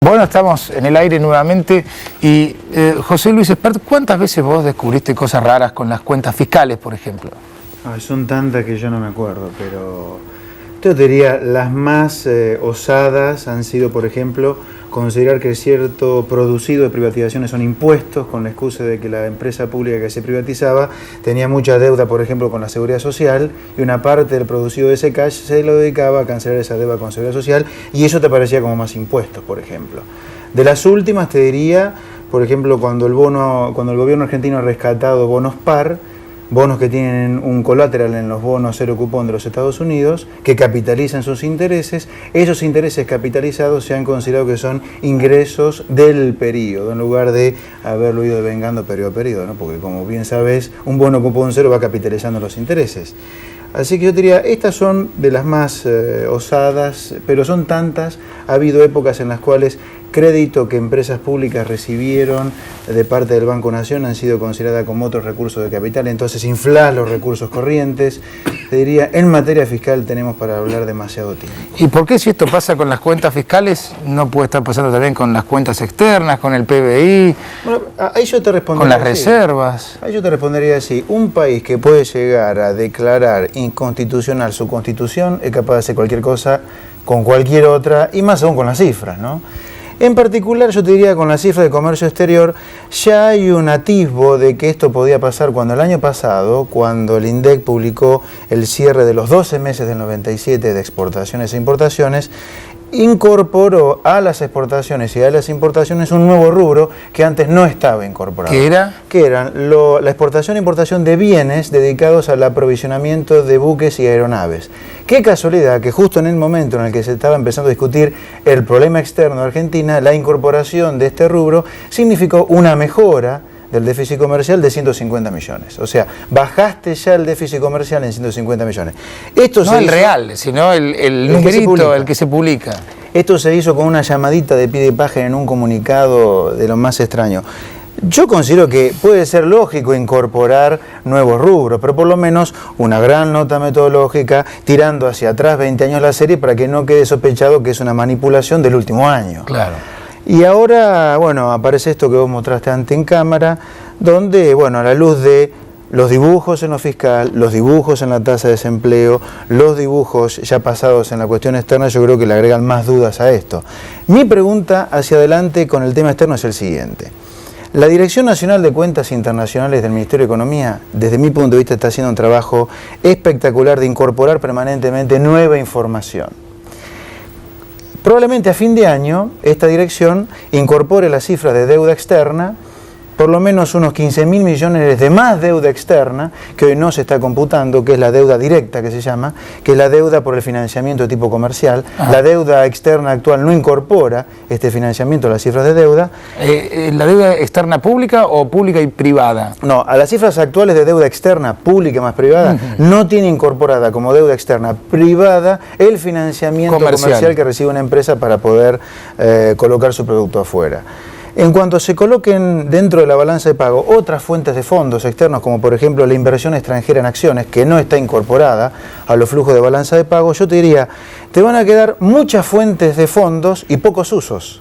Bueno, estamos en el aire nuevamente y José Luis Espert, ¿cuántas veces vos descubriste cosas raras con las cuentas fiscales, por ejemplo? Ay, son tantas que yo no me acuerdo, pero yo te diría, las más osadas han sido, por ejemplo, considerar que cierto producido de privatizaciones son impuestos con la excusa de que la empresa pública que se privatizaba tenía mucha deuda, por ejemplo, con la Seguridad Social, y una parte del producido de ese cash se lo dedicaba a cancelar esa deuda con Seguridad Social, y eso te parecía como más impuestos, por ejemplo. De las últimas te diría, por ejemplo, cuando el gobierno argentino ha rescatado bonos par, bonos que tienen un colateral en los bonos cero cupón de los Estados Unidos, que capitalizan sus intereses. Esos intereses capitalizados se han considerado que son ingresos del periodo, en lugar de haberlo ido devengando periodo a periodo, ¿no? Porque como bien sabes, un bono cupón cero va capitalizando los intereses. Así que yo diría, estas son de las más osadas, pero son tantas. Ha habido épocas en las cuales crédito que empresas públicas recibieron de parte del Banco Nación han sido consideradas como otros recursos de capital, entonces inflar los recursos corrientes. Te diría, en materia fiscal tenemos para hablar demasiado tiempo. ¿Y por qué si esto pasa con las cuentas fiscales, no puede estar pasando también con las cuentas externas, con el PBI, bueno, ahí yo te respondería con las así. reservas? Ahí yo te respondería así, un país que puede llegar a declarar inconstitucional su constitución es capaz de hacer cualquier cosa con cualquier otra, y más aún con las cifras, ¿no? En particular, yo te diría, con la cifra de comercio exterior, ya hay un atisbo de que esto podía pasar cuando el año pasado, cuando el INDEC publicó el cierre de los 12 meses del 97 de exportaciones e importaciones, incorporó a las exportaciones y a las importaciones un nuevo rubro que antes no estaba incorporado. ¿Qué era? Que eran la exportación e importación de bienes dedicados al aprovisionamiento de buques y aeronaves. Qué casualidad que justo en el momento en el que se estaba empezando a discutir el problema externo de Argentina, la incorporación de este rubro significó una mejora del déficit comercial de 150 millones. O sea, bajaste ya el déficit comercial en 150 millones. Esto no el real, sino el numerito, el que se publica. Esto se hizo con una llamadita de pie de página en un comunicado de lo más extraño. Yo considero que puede ser lógico incorporar nuevos rubros, pero por lo menos una gran nota metodológica tirando hacia atrás 20 años la serie para que no quede sospechado que es una manipulación del último año. Claro. Y ahora, bueno, aparece esto que vos mostraste antes en cámara, donde, bueno, a la luz de los dibujos en lo fiscal, los dibujos en la tasa de desempleo, los dibujos ya pasados en la cuestión externa, yo creo que le agregan más dudas a esto. Mi pregunta hacia adelante con el tema externo es el siguiente. La Dirección Nacional de Cuentas Internacionales del Ministerio de Economía, desde mi punto de vista, está haciendo un trabajo espectacular de incorporar permanentemente nueva información. Probablemente a fin de año esta dirección incorpore las cifras de deuda externa, por lo menos unos 15.000 millones de más deuda externa, que hoy no se está computando, que es la deuda directa que se llama, que es la deuda por el financiamiento de tipo comercial. La deuda externa actual no incorpora este financiamiento a las cifras de deuda. ¿La deuda externa pública o pública y privada? No, a las cifras actuales de deuda externa pública más privada, no tiene incorporada como deuda externa privada el financiamiento comercial que recibe una empresa para poder colocar su producto afuera. En cuanto se coloquen dentro de la balanza de pago otras fuentes de fondos externos, como por ejemplo la inversión extranjera en acciones, que no está incorporada a los flujos de balanza de pago, yo te diría, te van a quedar muchas fuentes de fondos y pocos usos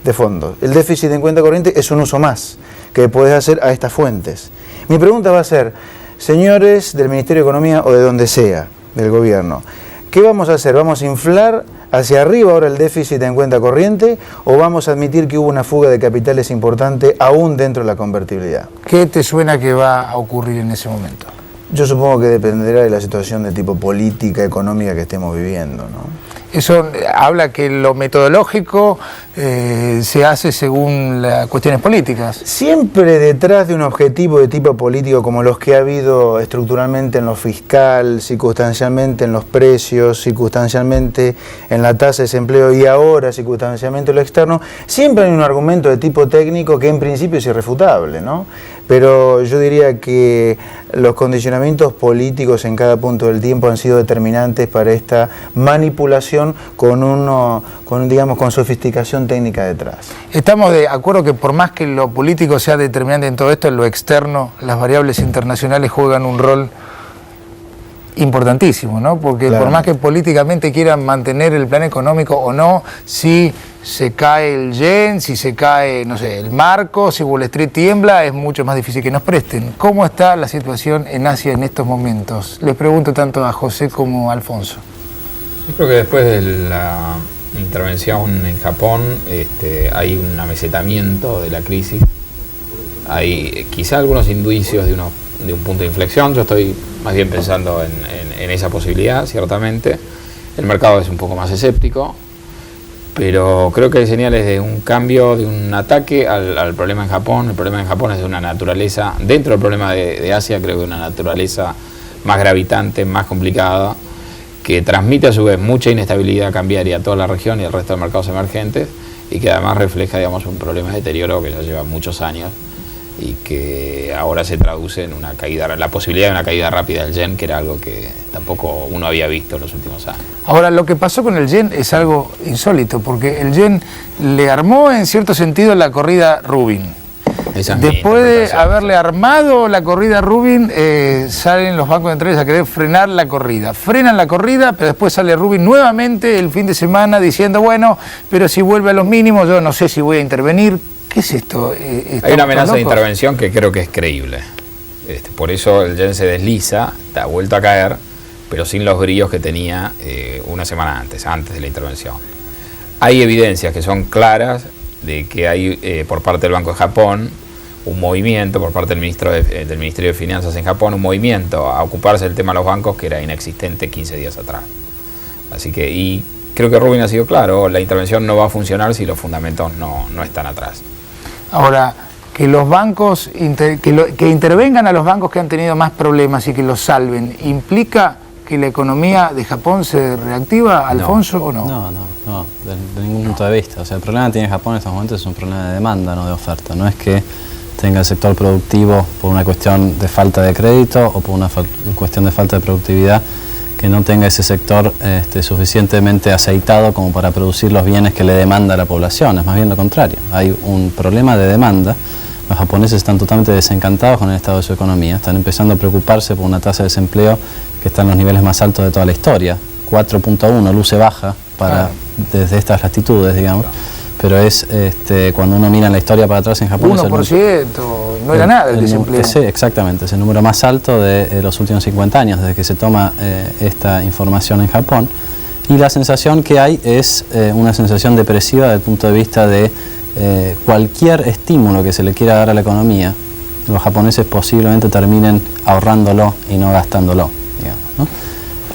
de fondos. El déficit en cuenta corriente es un uso más que puedes hacer a estas fuentes. Mi pregunta va a ser, señores del Ministerio de Economía o de donde sea, del gobierno, ¿qué vamos a hacer? ¿Vamos a inflar hacia arriba ahora el déficit en cuenta corriente o vamos a admitir que hubo una fuga de capitales importante aún dentro de la convertibilidad? ¿Qué te suena que va a ocurrir en ese momento? Yo supongo que dependerá de la situación de tipo política, económica que estemos viviendo, ¿no? Eso habla que lo metodológico se hace según las cuestiones políticas. Siempre detrás de un objetivo de tipo político como los que ha habido estructuralmente en lo fiscal, circunstancialmente en los precios, circunstancialmente en la tasa de desempleo y ahora circunstancialmente en lo externo, siempre hay un argumento de tipo técnico que en principio es irrefutable, ¿no? Pero yo diría que los condicionamientos políticos en cada punto del tiempo han sido determinantes para esta manipulación con sofisticación técnica detrás. Estamos de acuerdo que por más que lo político sea determinante en todo esto, en lo externo, las variables internacionales juegan un rol importantísimo, ¿no? Porque claro, por más que políticamente quieran mantener el plan económico o no, si se cae el yen, si se cae, no sé, el marco, si Wall Street tiembla, es mucho más difícil que nos presten. ¿Cómo está la situación en Asia en estos momentos? Les pregunto tanto a José como a Alfonso. Yo creo que después de la intervención en Japón hay un amesetamiento de la crisis. Hay quizá algunos indicios de un punto de inflexión. Yo estoy más bien pensando en esa posibilidad, ciertamente. El mercado es un poco más escéptico, pero creo que hay señales de un cambio, de un ataque al problema en Japón. El problema en Japón es de una naturaleza, dentro del problema de Asia, creo que de una naturaleza más gravitante, más complicada, que transmite a su vez mucha inestabilidad cambiaria a toda la región y al resto de mercados emergentes, y que además refleja, digamos, un problema de deterioro que ya lleva muchos años y que ahora se traduce en una caída, la posibilidad de una caída rápida del yen, que era algo que tampoco uno había visto en los últimos años. Ahora, lo que pasó con el yen es algo insólito, porque el yen le armó en cierto sentido la corrida Rubin. Después de haberle armado la corrida Rubin, salen los bancos centrales a querer frenar la corrida. Frenan la corrida, pero después sale Rubin nuevamente el fin de semana diciendo, bueno, pero si vuelve a los mínimos, yo no sé si voy a intervenir. ¿Qué es esto? Hay una amenaza de intervención que creo que es creíble. Por eso el yen se desliza, ha vuelto a caer, pero sin los brillos que tenía una semana antes de la intervención. Hay evidencias que son claras de que hay por parte del Banco de Japón un movimiento, por parte del Ministerio de Finanzas en Japón, un movimiento a ocuparse del tema de los bancos que era inexistente 15 días atrás. Así que, y creo que Rubin ha sido claro, la intervención no va a funcionar si los fundamentos no están atrás. Ahora, que los bancos, que intervengan a los bancos que han tenido más problemas y que los salven, ¿implica que la economía de Japón se reactiva, Alfonso, o no? No, de ningún punto de vista. O sea, el problema que tiene Japón en estos momentos es un problema de demanda, no de oferta. No es que tenga el sector productivo por una cuestión de falta de crédito o por una cuestión de falta de productividad, que no tenga ese sector suficientemente aceitado como para producir los bienes que le demanda la población. Es más bien lo contrario. Hay un problema de demanda. Los japoneses están totalmente desencantados con el estado de su economía. Están empezando a preocuparse por una tasa de desempleo que está en los niveles más altos de toda la historia. 4.1, luce baja desde estas latitudes, digamos. Pero es cuando uno mira en la historia para atrás en Japón... 1%, no era nada el desempleo. Sí, exactamente, es el número más alto de los últimos 50 años, desde que se toma esta información en Japón. Y la sensación que hay es una sensación depresiva desde el punto de vista de cualquier estímulo que se le quiera dar a la economía. Los japoneses posiblemente terminen ahorrándolo y no gastándolo, digamos, ¿no?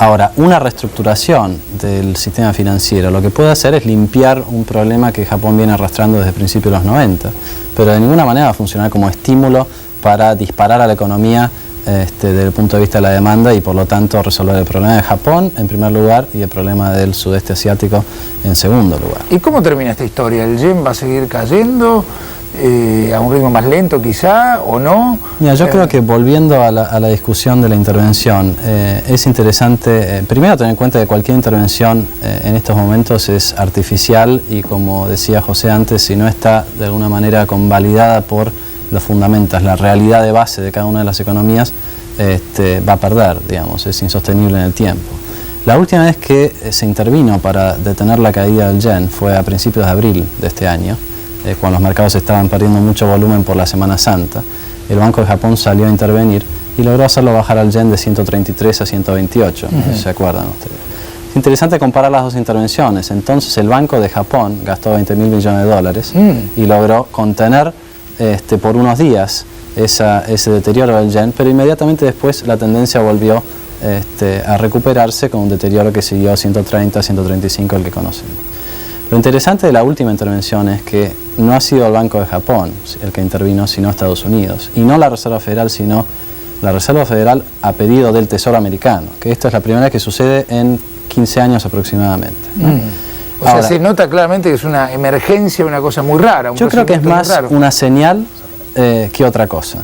Ahora, una reestructuración del sistema financiero lo que puede hacer es limpiar un problema que Japón viene arrastrando desde principios de los 90, pero de ninguna manera va a funcionar como estímulo para disparar a la economía desde el punto de vista de la demanda y por lo tanto resolver el problema de Japón en primer lugar y el problema del sudeste asiático en segundo lugar. ¿Y cómo termina esta historia? ¿El yen va a seguir cayendo a un ritmo más lento quizá o no? Mira, yo creo que volviendo a la discusión de la intervención, es interesante primero tener en cuenta que cualquier intervención en estos momentos es artificial y, como decía José antes, si no está de alguna manera convalidada por los fundamentos, la realidad de base de cada una de las economías, va a perder, digamos, es insostenible en el tiempo. La última vez que se intervino para detener la caída del yen fue a principios de abril de este año, cuando los mercados estaban perdiendo mucho volumen por la Semana Santa. El Banco de Japón salió a intervenir y logró hacerlo bajar al yen de 133 a 128, no sé si se acuerdan ustedes. Es interesante comparar las dos intervenciones. Entonces el Banco de Japón gastó $20.000 millones y logró contener por unos días ese deterioro del yen, pero inmediatamente después la tendencia volvió a recuperarse con un deterioro que siguió 130, 135, el que conocemos. Lo interesante de la última intervención es que no ha sido el Banco de Japón el que intervino, sino Estados Unidos, y no la Reserva Federal, sino la Reserva Federal a pedido del Tesoro americano, que esto es la primera vez que sucede en 15 años aproximadamente, ¿no? O sea, se nota claramente que es una emergencia, una cosa muy rara. Yo creo que es más una señal que otra cosa.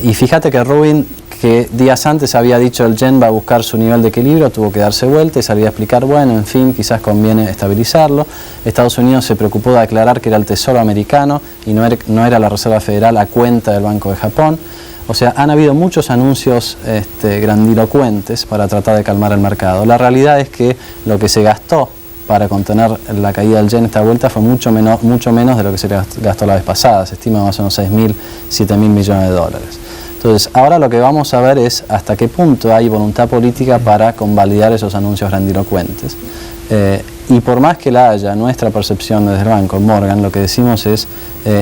Y fíjate que Rubin, que días antes había dicho el yen va a buscar su nivel de equilibrio, tuvo que darse vuelta y salir a explicar, bueno, en fin, quizás conviene estabilizarlo. Estados Unidos se preocupó de aclarar que era el Tesoro americano y no era la Reserva Federal a cuenta del Banco de Japón. O sea, han habido muchos anuncios grandilocuentes para tratar de calmar el mercado. La realidad es que lo que se gastó para contener la caída del yen esta vuelta fue mucho menos de lo que se gastó la vez pasada. Se estima más o menos 6.000, 7.000 millones de dólares. Entonces, ahora lo que vamos a ver es hasta qué punto hay voluntad política para convalidar esos anuncios grandilocuentes. Y por más que la haya, nuestra percepción desde el banco, Morgan, lo que decimos es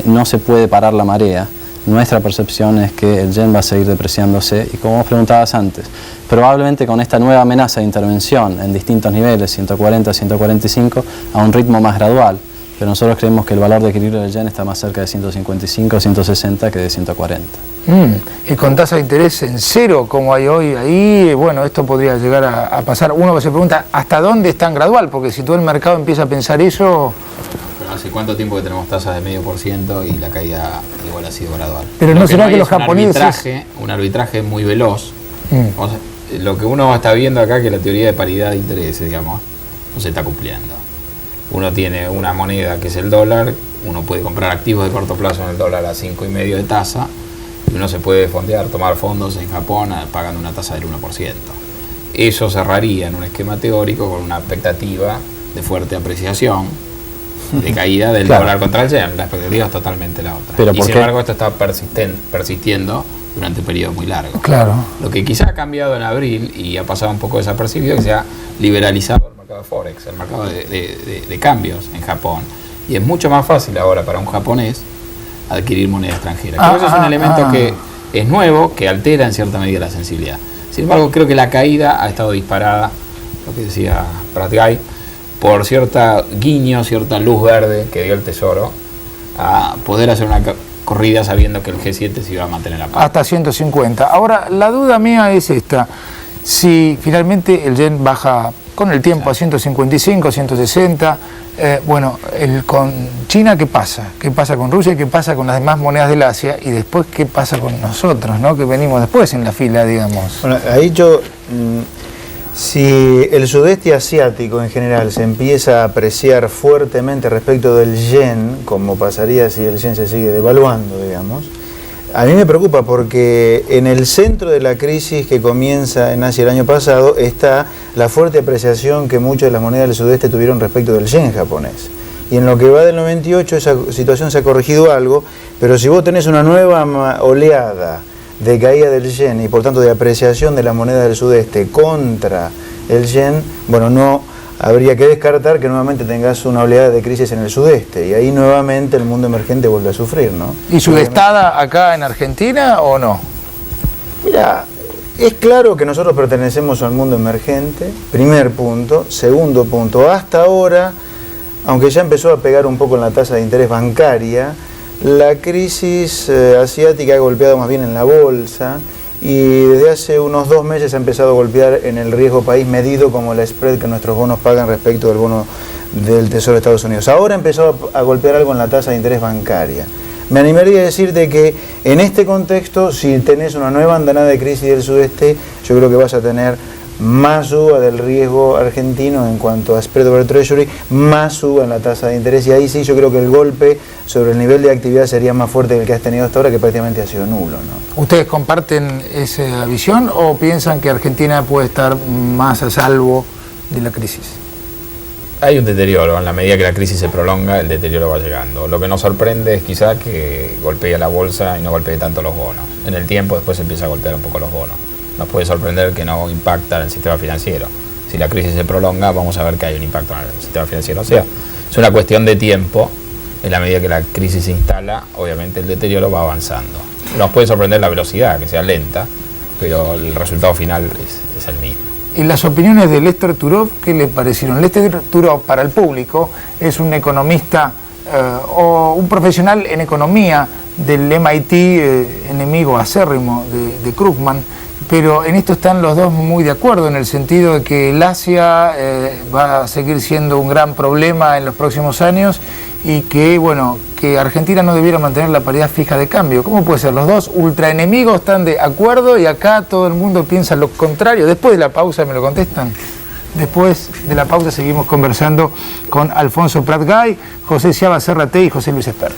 no se puede parar la marea. Nuestra percepción es que el yen va a seguir depreciándose y, como vos preguntabas antes, probablemente con esta nueva amenaza de intervención en distintos niveles, 140, 145, a un ritmo más gradual. Pero nosotros creemos que el valor de equilibrio del yen está más cerca de 155, 160 que de 140. Y con tasa de interés en cero, como hay hoy ahí, bueno, esto podría llegar a pasar. Uno se pregunta, ¿hasta dónde es tan gradual? Porque si todo el mercado empieza a pensar eso... Pero ¿hace cuánto tiempo que tenemos tasas de 0,5% y la caída igual ha sido gradual? Pero no será que los japoneses... Un arbitraje muy veloz. O sea, lo que uno está viendo acá, que la teoría de paridad de intereses, digamos, no se está cumpliendo. Uno tiene una moneda que es el dólar, uno puede comprar activos de corto plazo en el dólar a 5,5 de tasa, y uno se puede fondear, tomar fondos en Japón pagando una tasa del 1%. Eso cerraría en un esquema teórico con una expectativa de fuerte apreciación, de caída del dólar contra el yen. La expectativa es totalmente la otra. Pero y sin embargo esto está persistiendo durante un periodo muy largo. Claro. Lo que quizá ha cambiado en abril y ha pasado un poco desapercibido es que se ha liberalizado el mercado de Forex, el mercado de cambios en Japón. Y es mucho más fácil ahora para un japonés adquirir moneda extranjera. Creo que eso es un elemento que es nuevo, que altera en cierta medida la sensibilidad. Sin embargo, creo que la caída ha estado disparada, lo que decía Pratt Guy, por cierta guiño, cierta luz verde que dio el Tesoro a poder hacer una corrida sabiendo que el G7 se iba a mantener a par. Hasta 150. Ahora, la duda mía es esta. Si finalmente el yen baja con el tiempo a 155, 160, bueno, con China, ¿qué pasa? ¿Qué pasa con Rusia? ¿Qué pasa con las demás monedas del Asia? Y después, ¿qué pasa con nosotros, ¿no? Que venimos después en la fila, digamos. Bueno, ahí yo... Si el sudeste asiático en general se empieza a apreciar fuertemente respecto del yen, como pasaría si el yen se sigue devaluando, digamos, a mí me preocupa porque en el centro de la crisis que comienza en Asia el año pasado está la fuerte apreciación que muchas de las monedas del sudeste tuvieron respecto del yen japonés. Y en lo que va del 98 esa situación se ha corregido algo, pero si vos tenés una nueva oleada de caída del yen y por tanto de apreciación de las monedas del sudeste contra el yen, bueno, no habría que descartar que nuevamente tengas una oleada de crisis en el sudeste y ahí nuevamente el mundo emergente vuelve a sufrir, ¿no? ¿Y sudestada acá en Argentina o no? Mira, es claro que nosotros pertenecemos al mundo emergente, primer punto. Segundo punto, hasta ahora, aunque ya empezó a pegar un poco en la tasa de interés bancaria, la crisis asiática ha golpeado más bien en la bolsa y desde hace unos 2 meses ha empezado a golpear en el riesgo país medido como la spread que nuestros bonos pagan respecto del bono del Tesoro de Estados Unidos. Ahora ha empezado a golpear algo en la tasa de interés bancaria. Me animaría a decirte que en este contexto, si tenés una nueva andanada de crisis del sudeste, yo creo que vas a tener más suba del riesgo argentino en cuanto a spread over treasury, más suba en la tasa de interés, y ahí sí yo creo que el golpe sobre el nivel de actividad sería más fuerte que el que has tenido hasta ahora, que prácticamente ha sido nulo, ¿no? ¿Ustedes comparten esa visión o piensan que Argentina puede estar más a salvo de la crisis? Hay un deterioro, en la medida que la crisis se prolonga, el deterioro va llegando. Lo que nos sorprende es quizá que golpee la bolsa y no golpee tanto los bonos. En el tiempo después empieza a golpear un poco los bonos. Nos puede sorprender que no impacta en el sistema financiero. Si la crisis se prolonga, vamos a ver que hay un impacto en el sistema financiero. O sea, es una cuestión de tiempo. En la medida que la crisis se instala, obviamente el deterioro va avanzando. Nos puede sorprender la velocidad, que sea lenta, pero el resultado final es el mismo. ¿Y las opiniones de Lester Turov qué le parecieron? Lester Turov, para el público, es un economista o un profesional en economía del MIT, enemigo acérrimo de Krugman, pero en esto están los dos muy de acuerdo, en el sentido de que el Asia va a seguir siendo un gran problema en los próximos años y que, bueno, que Argentina no debiera mantener la paridad fija de cambio. ¿Cómo puede ser? Los dos ultra enemigos están de acuerdo y acá todo el mundo piensa lo contrario. Después de la pausa me lo contestan. Después de la pausa seguimos conversando con Alfonso Pratt Guy, José Sciaba Serraté y José Luis Espert.